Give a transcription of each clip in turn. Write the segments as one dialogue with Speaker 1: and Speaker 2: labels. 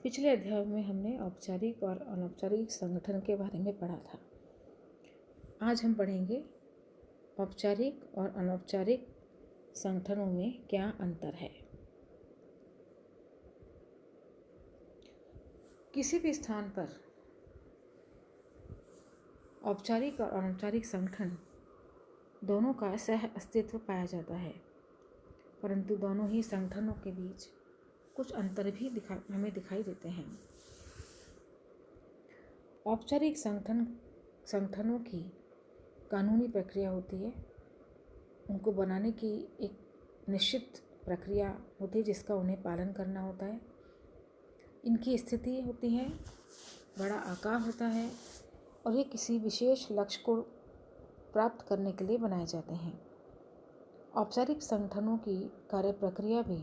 Speaker 1: पिछले अध्याय में हमने औपचारिक और अनौपचारिक संगठन के बारे में पढ़ा था। आज हम पढ़ेंगे औपचारिक और अनौपचारिक संगठनों में क्या अंतर है। किसी भी स्थान पर औपचारिक और अनौपचारिक संगठन दोनों का सह अस्तित्व पाया जाता है, परंतु दोनों ही संगठनों के बीच कुछ अंतर भी हमें दिखाई देते हैं। औपचारिक संगठनों की कानूनी प्रक्रिया होती है। उनको बनाने की एक निश्चित प्रक्रिया होती है जिसका उन्हें पालन करना होता है। इनकी स्थिति होती है, बड़ा आकार होता है और ये किसी विशेष लक्ष्य को प्राप्त करने के लिए बनाए जाते हैं। औपचारिक संगठनों की कार्य प्रक्रिया भी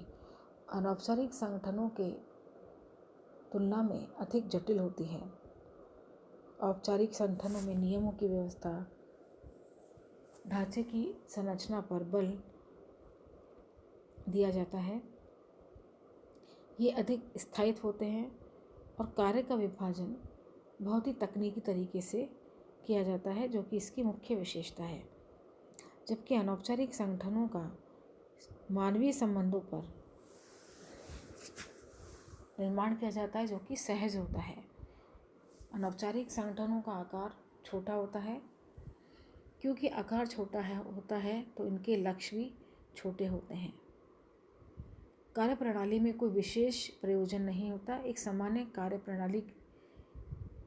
Speaker 1: अनौपचारिक संगठनों के तुलना में अधिक जटिल होती है। औपचारिक संगठनों में नियमों की व्यवस्था, ढांचे की संरचना पर बल दिया जाता है। ये अधिक स्थायित्व होते हैं और कार्य का विभाजन बहुत ही तकनीकी तरीके से किया जाता है, जो कि इसकी मुख्य विशेषता है। जबकि अनौपचारिक संगठनों का मानवीय संबंधों पर निर्माण किया जाता है, जो कि सहज होता है। अनौपचारिक संगठनों का आकार छोटा होता है। क्योंकि आकार छोटा होता है तो इनके लक्ष्य भी छोटे होते हैं। कार्यप्रणाली में कोई विशेष प्रयोजन नहीं होता। एक सामान्य कार्यप्रणाली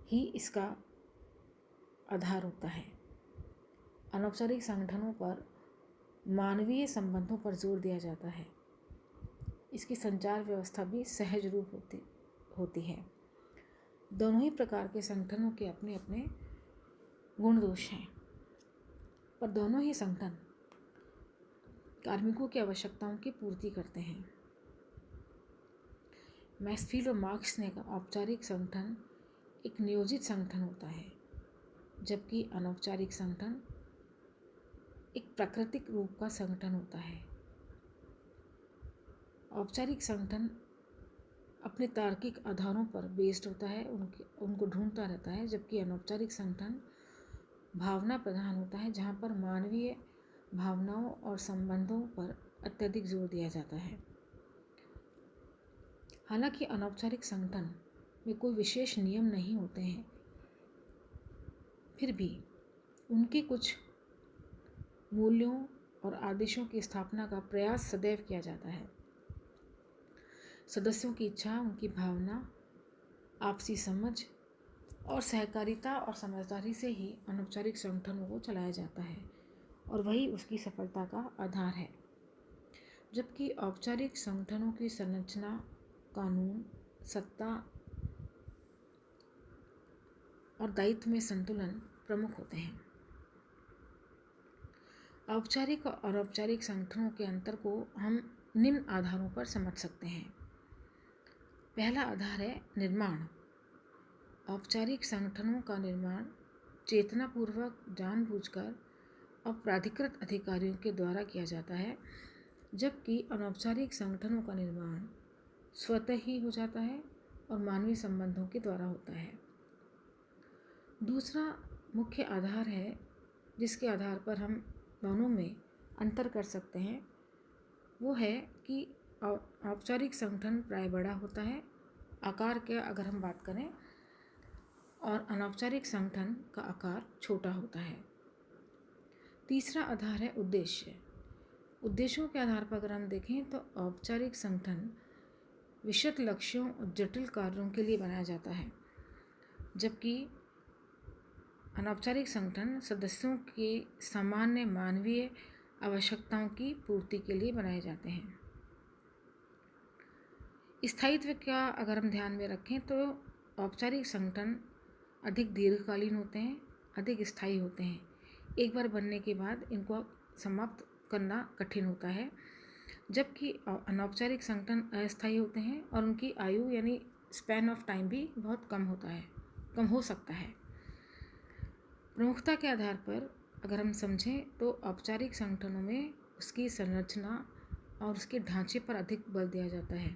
Speaker 1: ही इसका आधार होता है। अनौपचारिक संगठनों पर मानवीय संबंधों पर जोर दिया जाता है। इसकी संचार व्यवस्था भी सहज रूप होती है। दोनों ही प्रकार के संगठनों के अपने अपने गुण दोष हैं, पर दोनों ही संगठन कार्मिकों की आवश्यकताओं की पूर्ति करते हैं। मैक्सफील्ड और मार्क्स ने कहा, औपचारिक संगठन एक नियोजित संगठन होता है, जबकि अनौपचारिक संगठन एक प्राकृतिक रूप का संगठन होता है। औपचारिक संगठन अपने तार्किक आधारों पर बेस्ड होता है, उनको ढूंढता रहता है, जबकि अनौपचारिक संगठन भावना प्रधान होता है, जहाँ पर मानवीय भावनाओं और संबंधों पर अत्यधिक जोर दिया जाता है। हालांकि अनौपचारिक संगठन में कोई विशेष नियम नहीं होते हैं, फिर भी उनके कुछ मूल्यों और आदेशों की स्थापना का प्रयास सदैव किया जाता है। सदस्यों की इच्छा, उनकी भावना, आपसी समझ और सहकारिता और समझदारी से ही अनौपचारिक संगठनों को चलाया जाता है और वही उसकी सफलता का आधार है। जबकि औपचारिक संगठनों की संरचना, कानून, सत्ता और दायित्व में संतुलन प्रमुख होते हैं। औपचारिक और अनौपचारिक संगठनों के अंतर को हम निम्न आधारों पर समझ सकते हैं। पहला आधार है निर्माण। औपचारिक संगठनों का निर्माण चेतनापूर्वक, जानबूझकर और प्राधिकृत अधिकारियों के द्वारा किया जाता है, जबकि अनौपचारिक संगठनों का निर्माण स्वतः ही हो जाता है और मानवीय संबंधों के द्वारा होता है। दूसरा मुख्य आधार है जिसके आधार पर हम दोनों में अंतर कर सकते हैं, वो है कि औपचारिक संगठन प्राय बड़ा होता है आकार के अगर हम बात करें, और अनौपचारिक संगठन का आकार छोटा होता है। तीसरा आधार है उद्देश्य। उद्देश्यों के आधार पर अगर हम देखें तो औपचारिक संगठन विशद लक्ष्यों और जटिल कार्यों के लिए बनाया जाता है, जबकि अनौपचारिक संगठन सदस्यों के सामान्य मानवीय आवश्यकताओं की पूर्ति के लिए बनाए जाते हैं। स्थायित्व का अगर हम ध्यान में रखें तो औपचारिक संगठन अधिक दीर्घकालीन होते हैं, अधिक स्थायी होते हैं। एक बार बनने के बाद इनको समाप्त करना कठिन होता है, जबकि अनौपचारिक संगठन अस्थायी होते हैं और उनकी आयु यानी स्पैन ऑफ टाइम भी बहुत कम हो सकता है। प्रमुखता के आधार पर अगर हम समझें तो औपचारिक संगठनों में उसकी संरचना और उसके ढांचे पर अधिक बल दिया जाता है,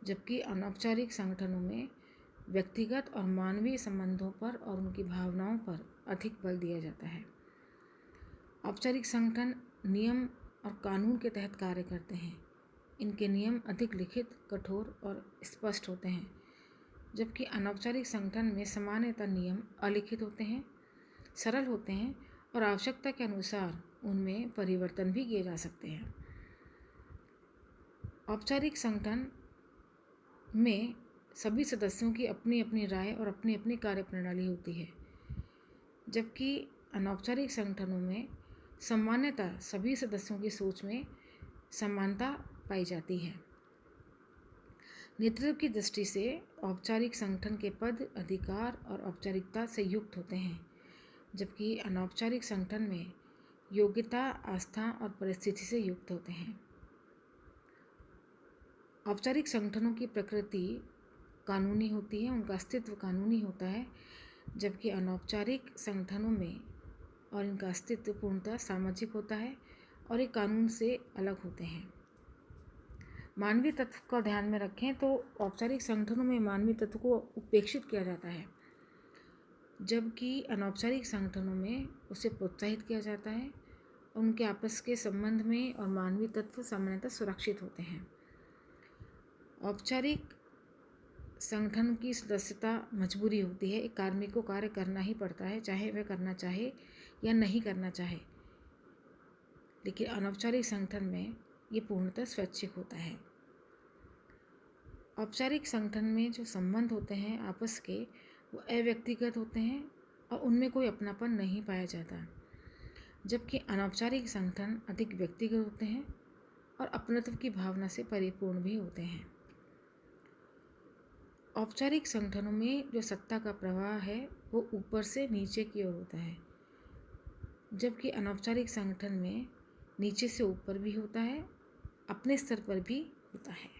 Speaker 1: जबकि अनौपचारिक संगठनों में व्यक्तिगत और मानवीय संबंधों पर और उनकी भावनाओं पर अधिक बल दिया जाता है। औपचारिक संगठन नियम और कानून के तहत कार्य करते हैं। इनके नियम अधिक लिखित, कठोर और स्पष्ट होते हैं, जबकि अनौपचारिक संगठन में सामान्यतः नियम अलिखित होते हैं, सरल होते हैं और आवश्यकता के अनुसार उनमें परिवर्तन भी किए जा सकते हैं। औपचारिक संगठन में सभी सदस्यों की अपनी अपनी राय और अपनी अपनी कार्यप्रणाली होती है, जबकि अनौपचारिक संगठनों में सामान्यतः सभी सदस्यों की सोच में समानता पाई जाती है। नेतृत्व की दृष्टि से औपचारिक संगठन के पद, अधिकार और औपचारिकता से युक्त होते हैं, जबकि अनौपचारिक संगठन में योग्यता, आस्था और परिस्थिति से युक्त होते हैं। औपचारिक संगठनों की प्रकृति कानूनी होती है, उनका अस्तित्व कानूनी होता है, जबकि अनौपचारिक संगठनों में और इनका अस्तित्व पूर्णतः सामाजिक होता है और ये कानून से अलग होते हैं। मानवीय तत्व का ध्यान में रखें तो औपचारिक संगठनों में मानवीय तत्व को उपेक्षित किया जाता है, जबकि अनौपचारिक संगठनों में उसे प्रोत्साहित किया जाता है। उनके आपस के संबंध में और मानवीय तत्व सामान्यतः सुरक्षित होते हैं। औपचारिक संगठन की सदस्यता मजबूरी होती है। एक कार्मिक को कार्य करना ही पड़ता है, चाहे वह करना चाहे या नहीं करना चाहे, लेकिन अनौपचारिक संगठन में ये पूर्णतः स्वैच्छिक होता है। औपचारिक संगठन में जो संबंध होते हैं आपस के, वो अव्यक्तिगत होते हैं और उनमें कोई अपनापन नहीं पाया जाता, जबकि अनौपचारिक संगठन अधिक व्यक्तिगत होते हैं और अपनत्व की भावना से परिपूर्ण भी होते हैं। औपचारिक संगठनों में जो सत्ता का प्रवाह है वो ऊपर से नीचे की ओर होता है, जबकि अनौपचारिक संगठन में नीचे से ऊपर भी होता है, अपने स्तर पर भी होता है।